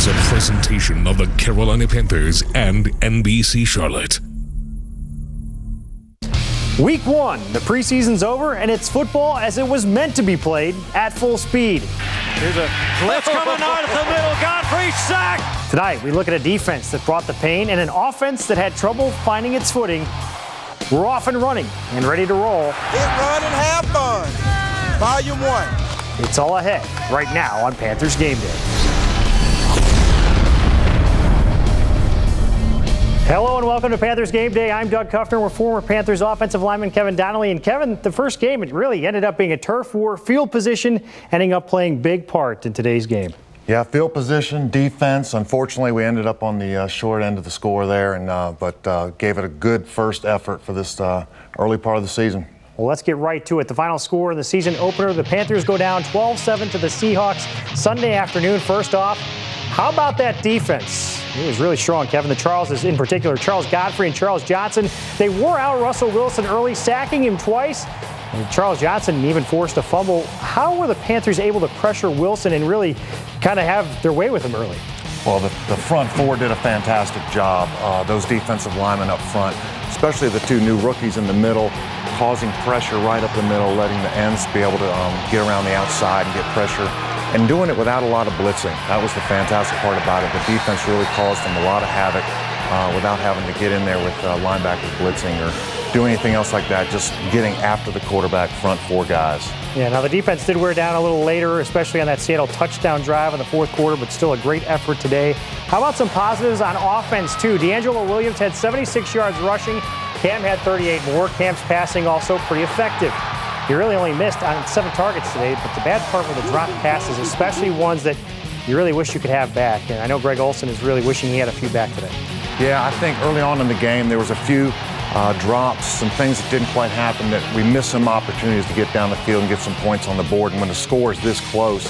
is a presentation of the Carolina Panthers and NBC Charlotte. Week 1, the preseason's over, and it's football as it was meant to be played at full speed. Here's a blitz coming out of the middle. Godfrey sacked. Tonight, we look at a defense that brought the pain and an offense that had trouble finding its footing. We're off and running and ready to roll. Hit, run, and have fun. Volume 1. It's all ahead right now on Panthers Game Day. Hello and welcome to Panthers Game Day. I'm Doug Kuffner. We're former Panthers offensive lineman Kevin Donnelly. And Kevin, the first game, it really ended up being a turf war. Field position ending up playing big part in today's game. Yeah, field position, defense. Unfortunately, we ended up on the short end of the score there, but gave it a good first effort for this early part of the season. Well, let's get right to it. The final score in the season opener, the Panthers go down 12-7 to the Seahawks Sunday afternoon. First off, how about that defense? It was really strong, Kevin. The Charleses in particular, Charles Godfrey and Charles Johnson, they wore out Russell Wilson early, sacking him twice. And Charles Johnson even forced a fumble. How were the Panthers able to pressure Wilson and really kind of have their way with him early? Well, the front four did a fantastic job. Those defensive linemen up front, especially the two new rookies in the middle, causing pressure right up the middle, letting the ends be able to get around the outside and get pressure, and doing it without a lot of blitzing. That was the fantastic part about it. The defense really caused them a lot of havoc without having to get in there with linebackers blitzing or do anything else like that, just getting after the quarterback, front four guys. Yeah, now the defense did wear down a little later, especially on that Seattle touchdown drive in the fourth quarter, but still a great effort today. How about some positives on offense, too? D'Angelo Williams had 76 yards rushing. Cam had 38 more. Cam's passing also pretty effective. He really only missed on 7 targets today, but the bad part were the drop passes, especially ones that you really wish you could have back. And I know Greg Olsen is really wishing he had a few back today. Yeah, I think early on in the game there was a few drops, some things that didn't quite happen, that we missed some opportunities to get down the field and get some points on the board. And when the score is this close,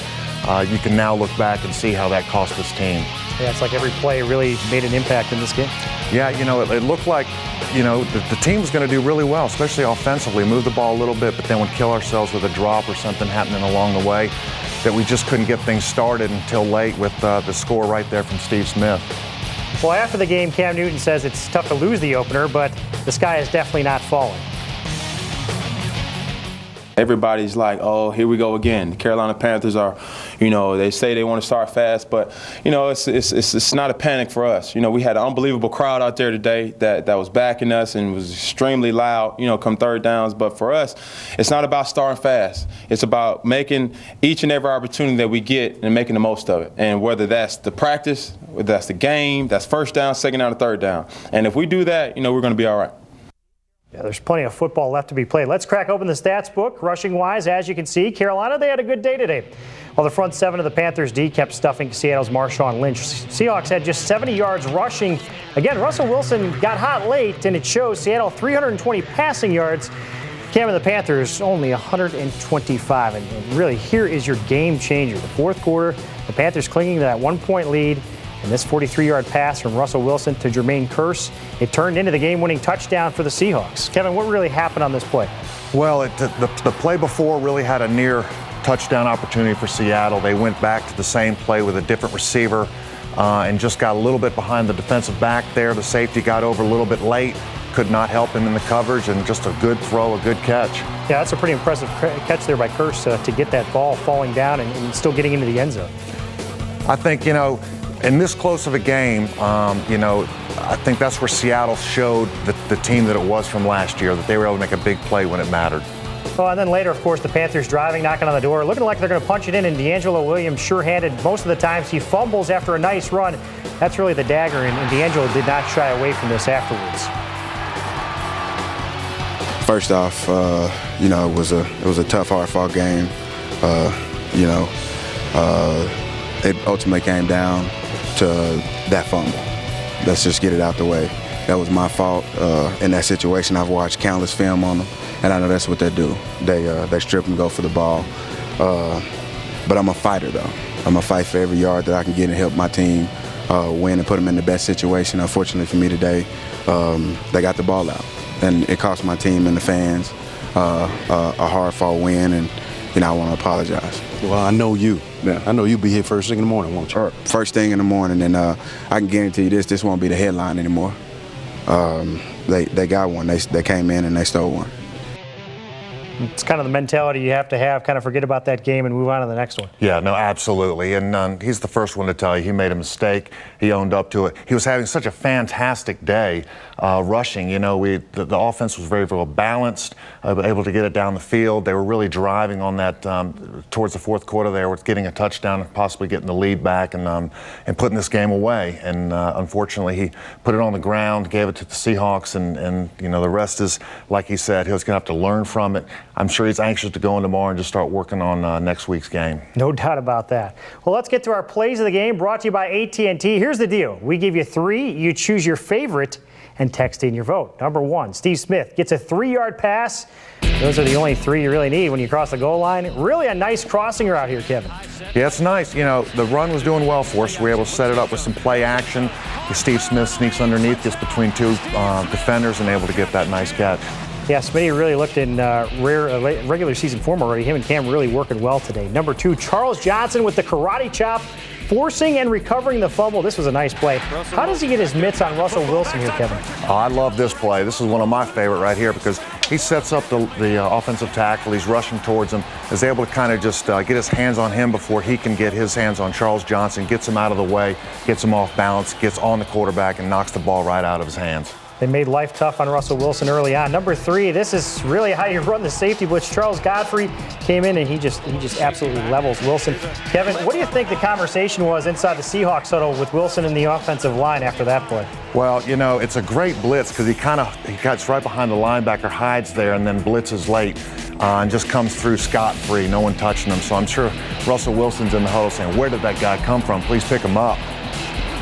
you can now look back and see how that cost this team. Yeah, it's like every play really made an impact in this game. Yeah, it looked like, the team was going to do really well, especially offensively, move the ball a little bit, but then would kill ourselves with a drop or something happening along the way, that we just couldn't get things started until late with the score right there from Steve Smith. Well, after the game, Cam Newton says it's tough to lose the opener, but the sky is definitely not falling. Everybody's like, oh, here we go again. The Carolina Panthers are, they say they want to start fast, but, it's not a panic for us. We had an unbelievable crowd out there today that was backing us and was extremely loud, come third downs. But for us, it's not about starting fast. It's about making each and every opportunity that we get and making the most of it. And whether that's the practice, whether that's the game, that's first down, second down, or third down. And if we do that, we're going to be all right. Yeah, there's plenty of football left to be played. Let's crack open the stats book. Rushing-wise, as you can see, Carolina, they had a good day today. While the front 7 of the Panthers D kept stuffing Seattle's Marshawn Lynch. Seahawks had just 70 yards rushing. Again, Russell Wilson got hot late, and it shows. Seattle 320 passing yards. Cam and the Panthers only 125. And really, here is your game changer. The fourth quarter, the Panthers clinging to that 1-point lead. And this 43-yard pass from Russell Wilson to Jermaine Kearse, it turned into the game-winning touchdown for the Seahawks. Kevin, what really happened on this play? Well, the play before really had a near touchdown opportunity for Seattle. They went back to the same play with a different receiver and just got a little bit behind the defensive back there. The safety got over a little bit late, could not help him in the coverage, and just a good throw, a good catch. Yeah, that's a pretty impressive catch there by Kearse to get that ball falling down and still getting into the end zone. I think, in this close of a game, I think that's where Seattle showed the team that it was from last year, that they were able to make a big play when it mattered. Oh, and then later, of course, the Panthers driving, knocking on the door, looking like they're going to punch it in, and D'Angelo Williams sure-handed most of the times. He fumbles after a nice run. That's really the dagger, and D'Angelo did not shy away from this afterwards. First off, it was a tough, hard-fought game. It ultimately came down to that fumble. Let's just get it out the way. That was my fault in that situation. I've watched countless film on them, and I know that's what they do. They strip and go for the ball. But I'm a fighter, though. I'm a fight for every yard that I can get and help my team win and put them in the best situation. Unfortunately for me today, they got the ball out, and it cost my team and the fans a hard-fought win, and I want to apologize. Well, I know you. Yeah, I know you'll be here first thing in the morning, won't you? First thing in the morning, and I can guarantee you this won't be the headline anymore. They got one. They came in and they stole one. It's kind of the mentality you have to have, kind of forget about that game and move on to the next one. Yeah, no, absolutely. And he's the first one to tell you he made a mistake. He owned up to it. He was having such a fantastic day rushing. You know, the offense was very, very balanced, able to get it down the field. They were really driving on that towards the fourth quarter there, with getting a touchdown and possibly getting the lead back and putting this game away. And unfortunately, he put it on the ground, gave it to the Seahawks, and you know, the rest is, like he said, he was going to have to learn from it. I'm sure he's anxious to go in tomorrow and just start working on next week's game. No doubt about that. Well, let's get to our plays of the game, brought to you by AT&T. Here's the deal. We give you 3. You choose your favorite and text in your vote. Number 1, Steve Smith gets a 3-yard pass. Those are the only 3 you really need when you cross the goal line. Really a nice crossing route here, Kevin. Yeah, it's nice. You know, the run was doing well for us. We were able to set it up with some play action. Steve Smith sneaks underneath, gets between 2 defenders, and able to get that nice catch. Yeah, Smitty really looked in regular season form already. Him and Cam really working well today. Number 2, Charles Johnson with the karate chop, forcing and recovering the fumble. This was a nice play. How does he get his mitts on Russell Wilson here, Kevin? Oh, I love this play. This is one of my favorite right here, because he sets up the offensive tackle. He's rushing towards him, is able to kind of just get his hands on him before he can get his hands on Charles Johnson, gets him out of the way, gets him off balance, gets on the quarterback, and knocks the ball right out of his hands. They made life tough on Russell Wilson early on. Number 3, this is really how you run the safety blitz. Charles Godfrey came in and he just absolutely levels Wilson. Kevin, what do you think the conversation was inside the Seahawks huddle with Wilson and the offensive line after that play? Well, you know, it's a great blitz because he gets right behind the linebacker, hides there, and then blitzes late and just comes through scot-free, no one touching him. So I'm sure Russell Wilson's in the huddle saying, where did that guy come from? Please pick him up.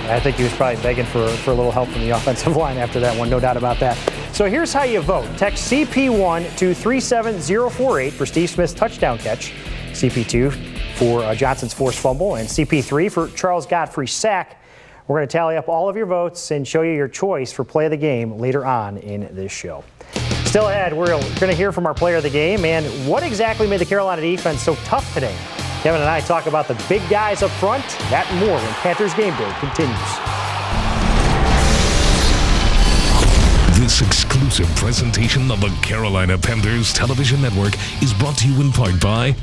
I think he was probably begging for a little help from the offensive line after that one, no doubt about that. So here's how you vote. Text CP1 to 37048 for Steve Smith's touchdown catch, CP2 for Johnson's forced fumble, and CP3 for Charles Godfrey's sack. We're going to tally up all of your votes and show you your choice for play of the game later on in this show. Still ahead, we're going to hear from our player of the game and what exactly made the Carolina defense so tough today. Kevin and I talk about the big guys up front. That and more when Panthers Game Day continues. This exclusive presentation of the Carolina Panthers Television Network is brought to you in part by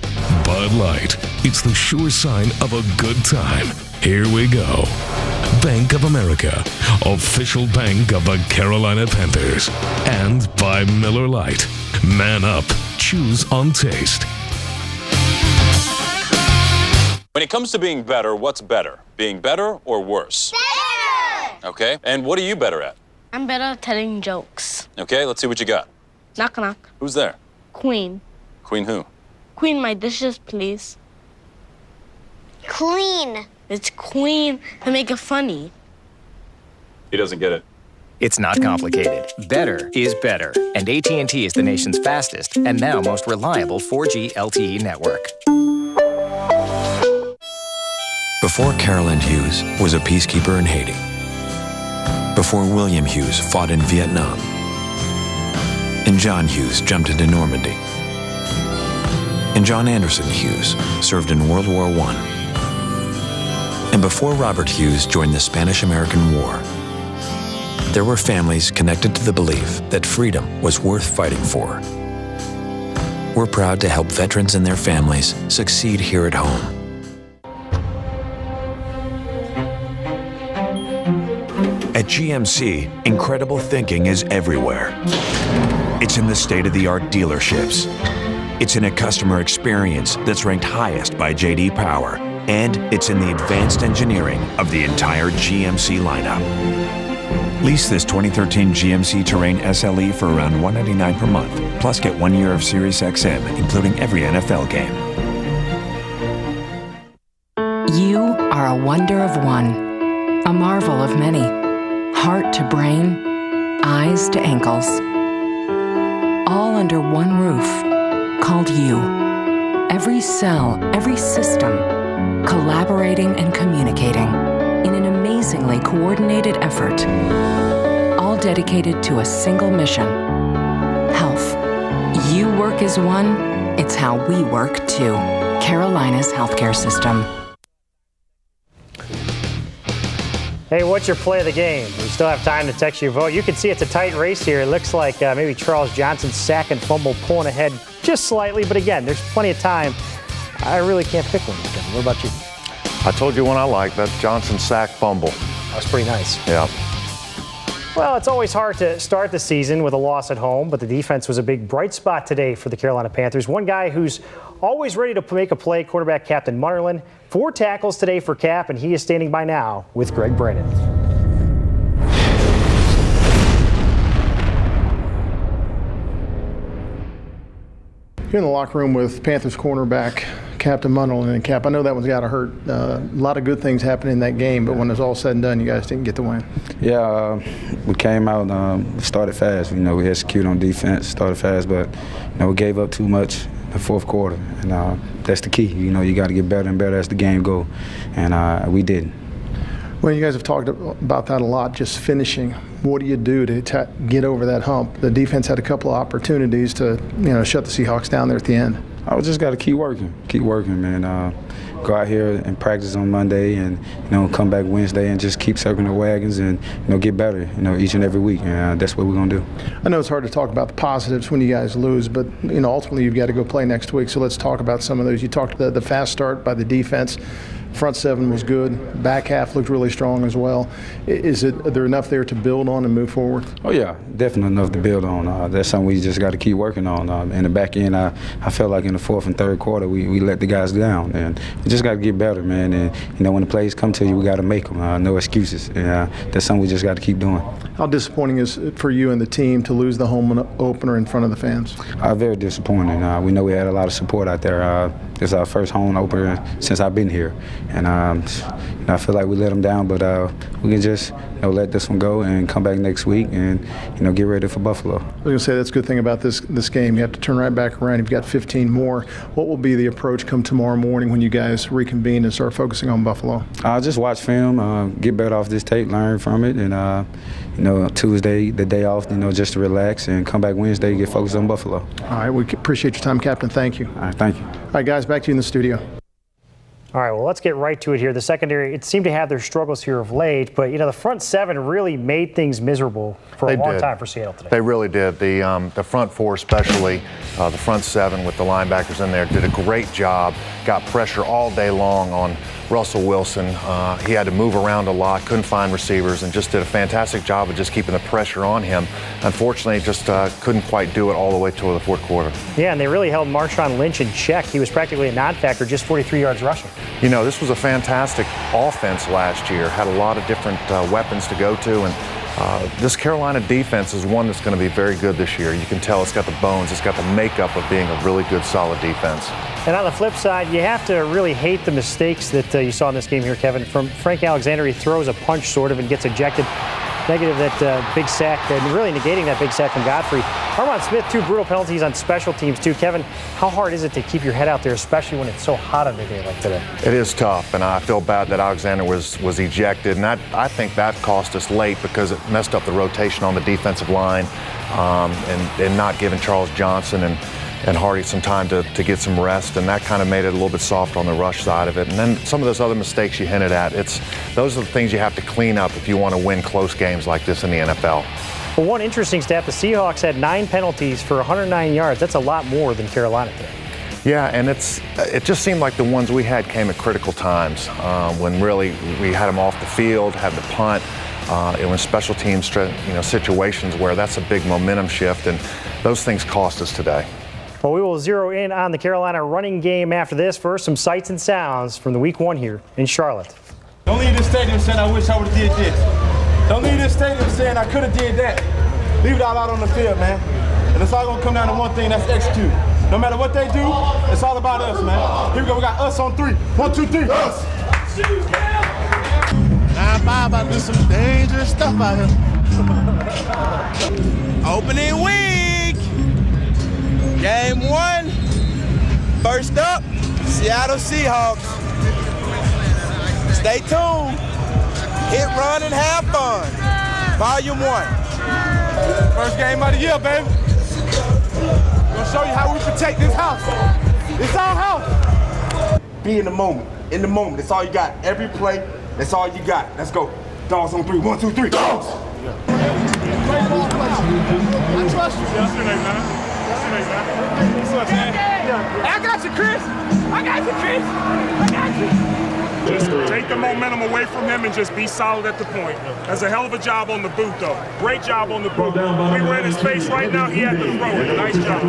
Bud Light. It's the sure sign of a good time. Here we go. Bank of America, official bank of the Carolina Panthers. And by Miller Lite. Man up. Choose on taste. When it comes to being better, what's better? Being better or worse? Better! Okay, and what are you better at? I'm better at telling jokes. Okay, let's see what you got. Knock, knock. Who's there? Queen. Queen who? Queen, my dishes, please. Clean. It's Queen to make it funny. He doesn't get it. It's not complicated. Better is better. And AT&T is the nation's fastest and now most reliable 4G LTE network. Before Carolyn Hughes was a peacekeeper in Haiti. Before William Hughes fought in Vietnam. And John Hughes jumped into Normandy. And John Anderson Hughes served in World War I. And before Robert Hughes joined the Spanish-American War, there were families connected to the belief that freedom was worth fighting for. We're proud to help veterans and their families succeed here at home. At GMC, incredible thinking is everywhere. It's in the state-of-the-art dealerships. It's in a customer experience that's ranked highest by J.D. Power. And it's in the advanced engineering of the entire GMC lineup. Lease this 2013 GMC Terrain SLE for around $199 per month. Plus get 1 year of Sirius XM, including every NFL game. You are a wonder of one, a marvel of many. Heart to brain, eyes to ankles. All under one roof, called you. Every cell, every system, collaborating and communicating in an amazingly coordinated effort. All dedicated to a single mission, health. You work as one, it's how we work too. Carolina's healthcare system. Hey, what's your play of the game? We still have time to text your vote. You can see it's a tight race here. It looks like maybe Charles Johnson's sack and fumble pulling ahead just slightly. But again, there's plenty of time. I really can't pick one. What about you? I told you one I like. That's Johnson's sack fumble. That's pretty nice. Yeah. Well, it's always hard to start the season with a loss at home, but the defense was a big bright spot today for the Carolina Panthers. One guy who's always ready to make a play, quarterback Captain Munnerlyn. 4 tackles today for Cap, and he is standing by now with Greg Brennan. You're in the locker room with Panthers cornerback Captain Munnerlyn, and Cap, I know that one's got to hurt. A lot of good things happened in that game, but when it's all said and done, you guys didn't get the win. Yeah, we came out, started fast. You know, we executed on defense, started fast, but we gave up too much in the fourth quarter, and that's the key. You know, you got to get better and better as the game goes, and we didn't. Well, you guys have talked about that a lot, just finishing. What do you do to get over that hump? The defense had a couple of opportunities to, shut the Seahawks down there at the end. I just got to keep working, man. Go out here and practice on Monday, and come back Wednesday and just keep circling the wagons and get better, each and every week. And that's what we're gonna do. I know it's hard to talk about the positives when you guys lose, but ultimately you've got to go play next week. So let's talk about some of those. You talked about the fast start by the defense. Front seven was good. Back half looked really strong as well. Are there enough there to build on and move forward? Oh, yeah, definitely enough to build on. That's something we just got to keep working on. In the back end, I felt like in the fourth and third quarter, we let the guys down. And we just got to get better, man. And, when the plays come to you, we got to make them. No excuses. And that's something we just got to keep doing. How disappointing is it for you and the team to lose the home opener in front of the fans? Very disappointing. We know we had a lot of support out there. It's our first home opener since I've been here. And I feel like we let them down, but we can just let this one go and come back next week and get ready for Buffalo. I was going to say that's a good thing about this game. You have to turn right back around. You've got 15 more. What will be the approach come tomorrow morning when you guys reconvene and start focusing on Buffalo? I'll just watch film, get better off this tape, learn from it, and Tuesday, the day off, just to relax, and come back Wednesday, get focused on Buffalo. All right, we appreciate your time, Captain. Thank you. All right, thank you. All right, guys, back to you in the studio. All right, well, let's get right to it here. The secondary, it seemed to have their struggles here of late, but, the front seven really made things miserable for a long time for Seattle today. They really did. The front four especially, the front seven with the linebackers in there did a great job, got pressure all day long on Russell Wilson. He had to move around a lot, couldn't find receivers, and just did a fantastic job of just keeping the pressure on him. Unfortunately, just couldn't quite do it all the way to the fourth quarter. Yeah, and they really held Marshawn Lynch in check. He was practically a non-factor, just 43 yards rushing. This was a fantastic offense last year, had a lot of different weapons to go to, and this Carolina defense is one that's going to be very good this year. You can tell it's got the bones, it's got the makeup of being a really good, solid defense. And on the flip side, you have to really hate the mistakes that you saw in this game here, Kevin. From Frank Alexander, he throws a punch sort of and gets ejected. Negative that big sack, and really negating that big sack from Godfrey. Armon Smith, 2 brutal penalties on special teams, too. Kevin, how hard is it to keep your head out there, especially when it's so hot on a day like today? It is tough, and I feel bad that Alexander was ejected, and I think that cost us late because it messed up the rotation on the defensive line and not giving Charles Johnson and Hardy some time to get some rest, and that kind of made it a little bit soft on the rush side of it. And then some of those other mistakes you hinted at, those are the things you have to clean up if you want to win close games like this in the NFL. Well, one interesting stat, the Seahawks had 9 penalties for 109 yards. That's a lot more than Carolina did. Yeah, and it just seemed like the ones we had came at critical times when really we had them off the field, had the punt. It was special teams, situations where that's a big momentum shift, and those things cost us today. Well, we will zero in on the Carolina running game after this. First, some sights and sounds from the week 1 here in Charlotte. Don't leave this stadium saying I wish I would have did this. Don't leave this stadium saying I could have did that. Leave it all out on the field, man. And it's all going to come down to one thing, that's execute. No matter what they do, it's all about us, man. Here we go, we got us on 3. 1, 2, 3, us. 9-5 about to do some dangerous stuff out here. Opening week. Game 1. First up, Seattle Seahawks. Stay tuned. Hit, run, and have fun. Volume 1. First game of the year, baby. We're gonna show you how we protect this house. It's our house. be in the moment. In the moment, that's all you got. Every play, that's all you got. Let's go. Dogs on 3. 1, 2, 3. Dogs! I trust you. Yesterday, man. What's up, man? I got you, Chris. I got you, Chris. I got you. Just take the momentum away from him and just be solid at the point. That's a hell of a job on the boot, though. Great job on the boot. We were in his face right now. He had to throw it. Nice job.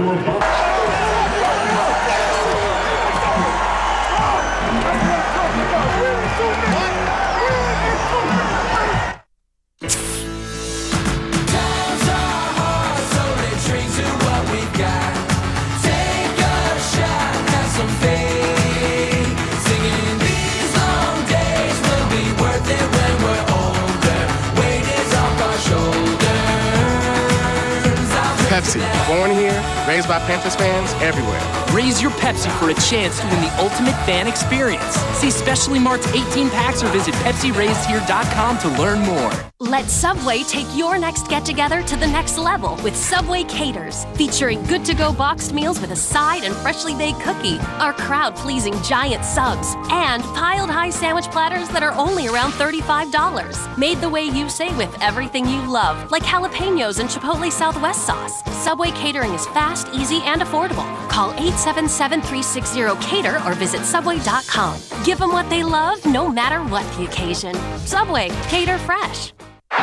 Pepsi, born here, raised by Panthers fans everywhere. Raise your Pepsi for a chance to win the ultimate fan experience. See specially marked 18 packs or visit PepsiRaisedHere.com to learn more. Let Subway take your next get-together to the next level with Subway Caters, featuring good-to-go boxed meals with a side and freshly baked cookie, our crowd-pleasing giant subs, and piled-high sandwich platters that are only around $35. Made the way you say with everything you love, like jalapenos and Chipotle Southwest sauce. Subway Catering is fast, easy, and affordable. Call 877-360-CATER or visit Subway.com. Give them what they love, no matter what the occasion. Subway, cater fresh. 25-20,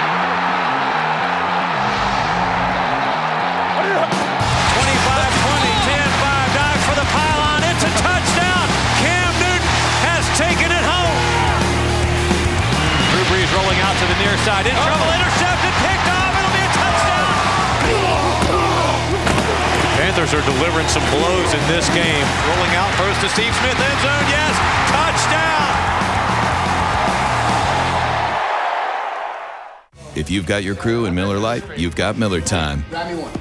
10-5 dive for the pylon. It's a touchdown. Cam Newton has taken it home. Drew Brees rolling out to the near side. In trouble, intercepted, picked off. It'll be a touchdown. Panthers are delivering some blows in this game. Rolling out first to Steve Smith, end zone. Yes, touchdown. If you've got your crew in Miller Lite, you've got Miller time. Grab me one.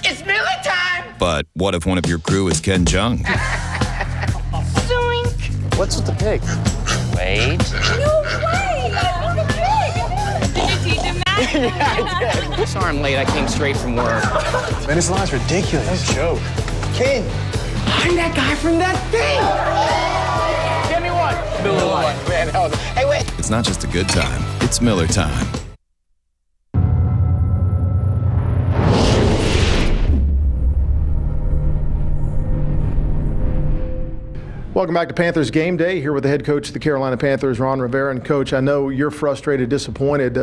It's Miller time! But what if one of your crew is Ken Jeong? Zoink! What's with the pig? Wait. No way! The pig! Did you teach him that? Yeah, I did. Sorry I'm late. I came straight from work. Man, this line's ridiculous. No joke. Ken! I'm that guy from that thing! Give me one. Miller Lite. Man, hey, wait. It's not just a good time, it's Miller time. Welcome back to Panthers Game Day, here with the head coach of the Carolina Panthers, Ron Rivera. And Coach, I know you're frustrated, disappointed.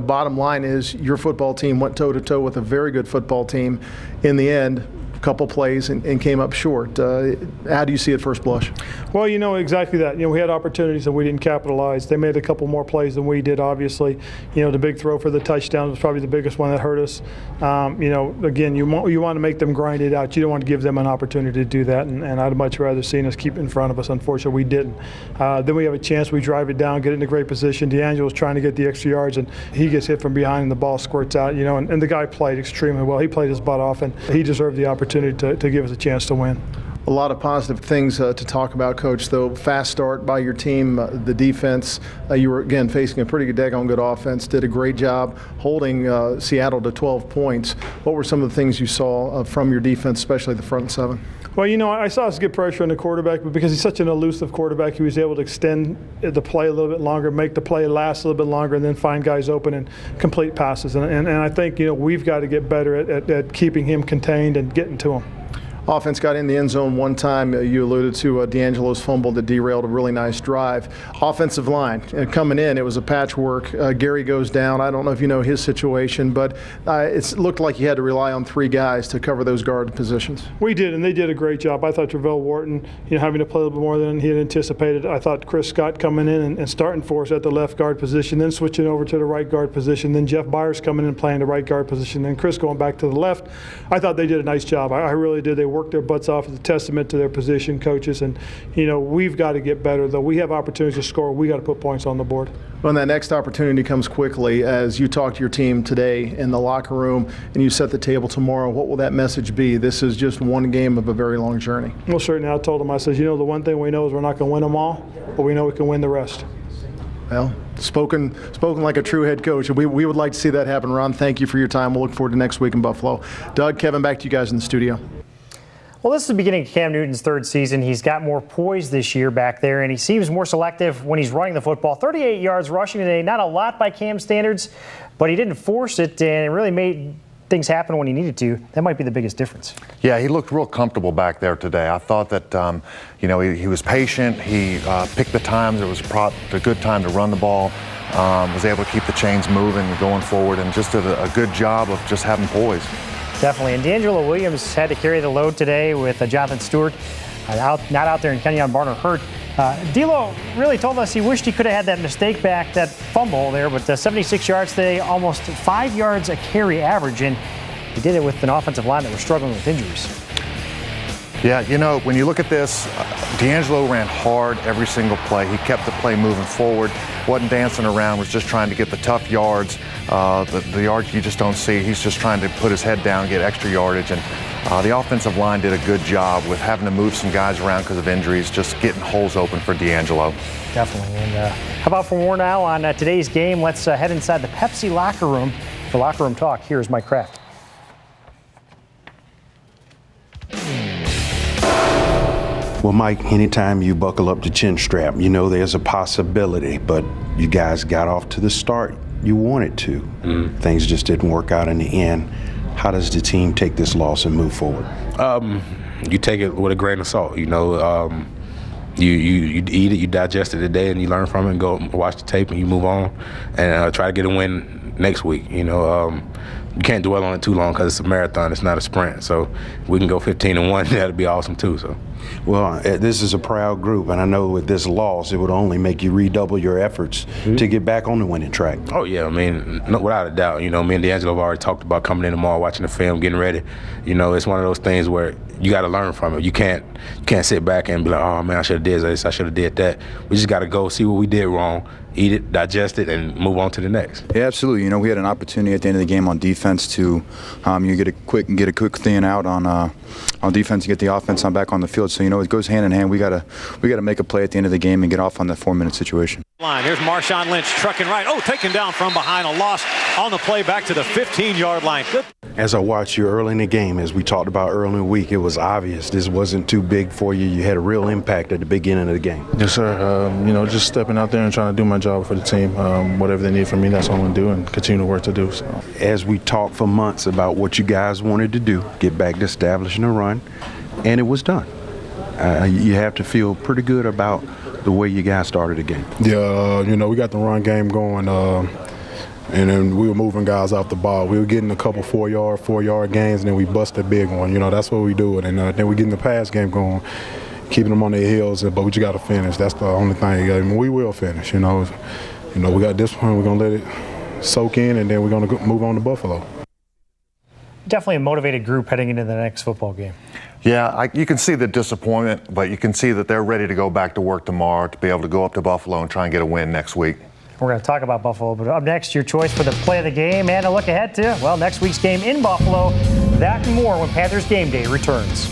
Bottom line is your football team went toe-to-toe with a very good football team in the end. Couple plays and came up short. How do you see it first blush? Well, exactly that. We had opportunities and we didn't capitalize. They made a couple more plays than we did, obviously. The big throw for the touchdown was probably the biggest one that hurt us. Again, you want to make them grind it out. You don't want to give them an opportunity to do that, and I'd much rather seen us keep in front of us. Unfortunately, we didn't. Then we have a chance. We drive it down, get into great position. D'Angelo's trying to get the extra yards, and he gets hit from behind, and the ball squirts out. And the guy played extremely well. He played his butt off, and he deserved the opportunity to give us a chance to win. A lot of positive things to talk about, Coach, though. Fast start by your team, the defense. You were, again, facing a pretty daggone good offense, did a great job holding Seattle to 12 points. What were some of the things you saw from your defense, especially the front seven? Well, I saw us get pressure on the quarterback, but because he's such an elusive quarterback, he was able to extend the play a little bit longer, make the play last a little bit longer, and then find guys open and complete passes. And I think, we've got to get better at keeping him contained and getting to him. Offense got in the end zone one time. You alluded to D'Angelo's fumble that derailed a really nice drive. Offensive line, coming in, it was a patchwork. Gary goes down. I don't know if you know his situation, but it looked like you had to rely on three guys to cover those guard positions. We did, and they did a great job. I thought Travell Wharton, having to play a little bit more than he had anticipated. I thought Chris Scott coming in and starting for us at the left guard position, then switching over to the right guard position, then Jeff Byers coming in and playing the right guard position, then Chris going back to the left. I thought they did a nice job. I really did. They worked their butts off as a testament to their position coaches, and we've got to get better. Though we have opportunities to score, we got to put points on the board. Well, and that next opportunity comes quickly as you talk to your team today in the locker room and you set the table tomorrow. What will that message be? This is just one game of a very long journey. Well, certainly. I told them, I said, the one thing we know is we're not going to win them all, but we know we can win the rest. Well, spoken like a true head coach. We would like to see that happen. Ron, thank you for your time. We'll look forward to next week in Buffalo. Doug, Kevin, back to you guys in the studio. Well, this is the beginning of Cam Newton's third season. He's got more poise this year back there, and he seems more selective when he's running the football. 38 yards rushing today, not a lot by Cam standards, but he didn't force it and really made things happen when he needed to. That might be the biggest difference. Yeah, he looked real comfortable back there today. I thought that, he was patient. He picked the times. It was a good time to run the ball. Was able to keep the chains moving and going forward, and just did a good job of just having poise. Definitely. And D'Angelo Williams had to carry the load today with Jonathan Stewart not out there and Kenyon Barner hurt. D'Lo really told us he wished he could have had that mistake back, that fumble there, but 76 yards today, almost 5 yards a carry average, and he did it with an offensive line that was struggling with injuries. Yeah, when you look at this, D'Angelo ran hard every single play. He kept the play moving forward, wasn't dancing around, was just trying to get the tough yards, the yards you just don't see. He's just trying to put his head down, get extra yardage, and the offensive line did a good job with having to move some guys around because of injuries, just getting holes open for D'Angelo. Definitely. And how about for more now on today's game? Let's head inside the Pepsi locker room for locker room talk. Here's Mike Kraft. Well, Mike, anytime you buckle up the chin strap, there's a possibility, but you guys got off to the start you wanted to. Things just didn't work out in the end. How does the team take this loss and move forward? You take it with a grain of salt. You eat it, you digest it today, and you learn from it and go watch the tape and you move on and try to get a win next week. You can't dwell on it too long because it's a marathon, it's not a sprint. So if we can go 15-1, that'd be awesome too. So. Well, this is a proud group, and I know with this loss, it would only make you redouble your efforts to get back on the winning track. Oh, yeah, without a doubt. Me and D'Angelo have already talked about coming in tomorrow, watching the film, getting ready. It's one of those things where you got to learn from it. You can't sit back and be like, oh, man, I should have did this, I should have did that. We just got to go see what we did wrong, eat it, digest it, and move on to the next. Yeah, absolutely. We had an opportunity at the end of the game on defense to get a quick thing out on defense to get the offense back on the field. So it goes hand in hand. We gotta make a play at the end of the game and get off on that 4-minute situation. Here's Marshawn Lynch trucking right. Oh, taken down from behind, a loss on the play back to the 15-yard line. Good. As I watched you early in the game, as we talked about early in the week, it was obvious this wasn't too big for you. You had a real impact at the beginning of the game. Yes, sir. Just stepping out there and trying to do my job for the team. Whatever they need from me, that's what I'm going to do and continue to work to do. So. As we talked for months about what you guys wanted to do, get back to establishing a run, and it was done. You have to feel pretty good about the way you guys started the game. Yeah, we got the run game going, and then we were moving guys off the ball. We were getting a couple 4-yard gains, and then we bust a big one. That's what we do. And then we getting the pass game going, keeping them on their heels, but we just got to finish. That's the only thing. We will finish, we got this one. We're going to let it soak in, and then we're going to move on to Buffalo. Definitely a motivated group heading into the next football game. Yeah, you can see the disappointment, but you can see that they're ready to go back to work tomorrow to be able to go up to Buffalo and try and get a win next week. We're going to talk about Buffalo, but up next, your choice for the play of the game and a look ahead to, next week's game in Buffalo. That and more when Panthers Game Day returns.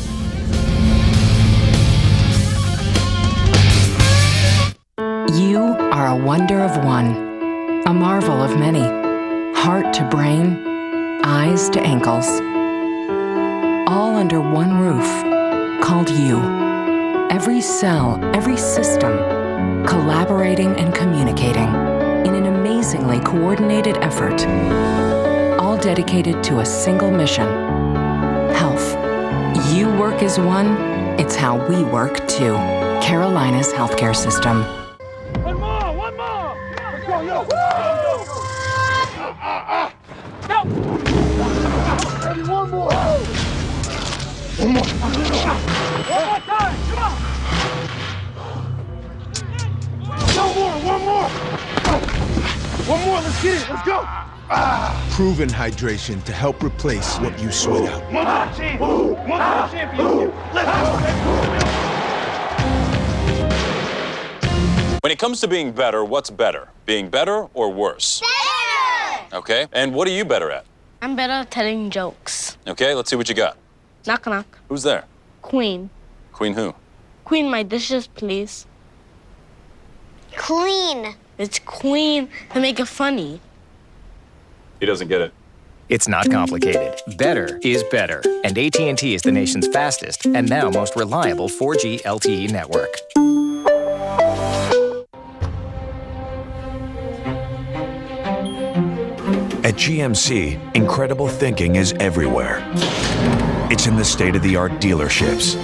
You are a wonder of one, a marvel of many, heart to brain, eyes to ankles, all under one roof, called you. Every cell, every system, collaborating and communicating in an amazingly coordinated effort, all dedicated to a single mission: health. You work as one, it's how we work too. Carolina's healthcare system. One more! Let's go, yo! One more! One more time! Come on! One more! Let's get it! Let's go! Proven hydration to help replace what you sweat out. One more championship! Let's go! When it comes to being better, what's better? Being better or worse? Better! Okay, and what are you better at? I'm better at telling jokes. Okay, let's see what you got. Knock, knock. Who's there? Queen. Queen who? Queen, my dishes, please. Clean. It's Queen to make it funny. He doesn't get it. It's not complicated. Better is better. And AT&T is the nation's fastest and now most reliable 4G LTE network. At GMC, incredible thinking is everywhere. It's in the state-of-the-art dealerships.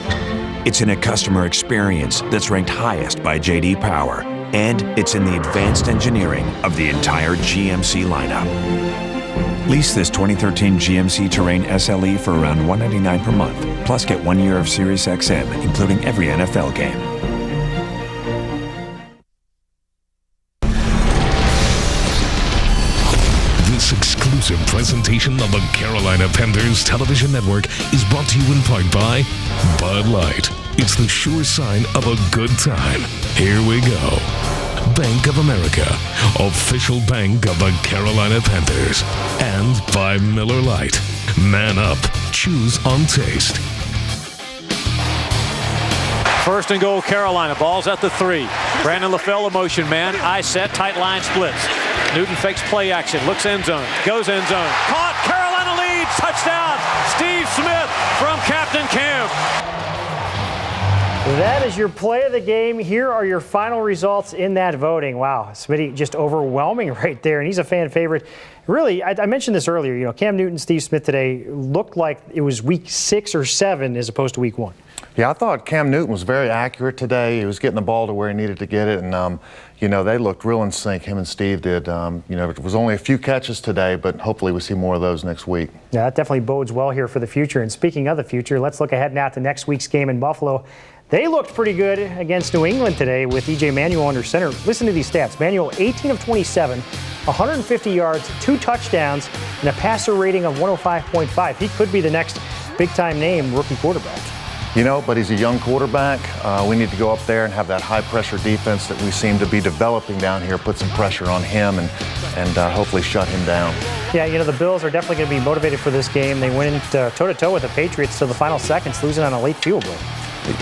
It's in a customer experience that's ranked highest by J.D. Power. And it's in the advanced engineering of the entire GMC lineup. Lease this 2013 GMC Terrain SLE for around $199 per month. Plus get 1 year of Sirius XM, including every NFL game. This exclusive presentation of the Carolina Panthers television network is brought to you in part by Bud Light. It's the sure sign of a good time. Here we go. Bank of America, official bank of the Carolina Panthers. And by Miller Lite. Man up. Choose on taste. First and goal, Carolina. Ball's at the 3. Brandon LaFell, a motion man. I set, tight line splits. Newton fakes play action, looks end zone, goes end zone. Caught, Carolina leads, touchdown, Steve Smith from Captain Cam. That is your play of the game. Here are your final results in that voting. Wow, Smitty just overwhelming right there, and he's a fan favorite. Really, I mentioned this earlier, you know, Cam Newton, Steve Smith today looked like it was week 6 or 7 as opposed to week 1. Yeah, I thought Cam Newton was very accurate today. He was getting the ball to where he needed to get it, and you know, they looked real in sync. Him and Steve did. You know, it was only a few catches today, but hopefully we see more of those next week. Yeah, that definitely bodes well here for the future. And speaking of the future, let's look ahead now to next week's game in Buffalo. They looked pretty good against New England today with E.J. Manuel under center. Listen to these stats. Manuel, 18 of 27, 150 yards, 2 touchdowns, and a passer rating of 105.5. He could be the next big-time name rookie quarterback. You know, but he's a young quarterback. We need to go up there and have that high-pressure defense that we seem to be developing down here, put some pressure on him and hopefully shut him down. Yeah, you know, the Bills are definitely going to be motivated for this game. They went toe-to-toe with the Patriots to the final seconds, losing on a late field goal.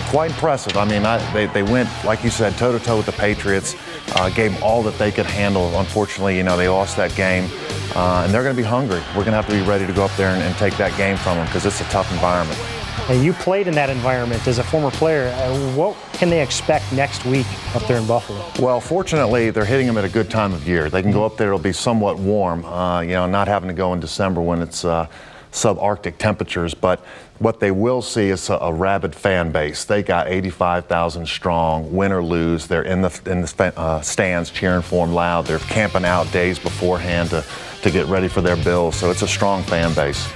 Quite impressive. I mean, they went, like you said, toe-to-toe with the Patriots, gave them all that they could handle. Unfortunately, you know, they lost that game, and they're going to be hungry. We're going to have to be ready to go up there and take that game from them because it's a tough environment. And you played in that environment as a former player. What can they expect next week up there in Buffalo? Well, fortunately, they're hitting them at a good time of year. They can go up there, it'll be somewhat warm, you know, not having to go in December when it's subarctic temperatures. But what they will see is a rabid fan base. They got 85,000 strong, win or lose. They're in the stands cheering for them loud. They're camping out days beforehand to get ready for their Bills. So it's a strong fan base.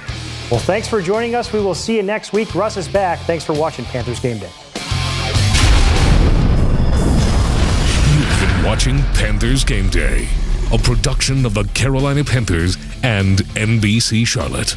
Well, thanks for joining us. We will see you next week. Russ is back. Thanks for watching Panthers Game Day. You've been watching Panthers Game Day, a production of the Carolina Panthers and NBC Charlotte.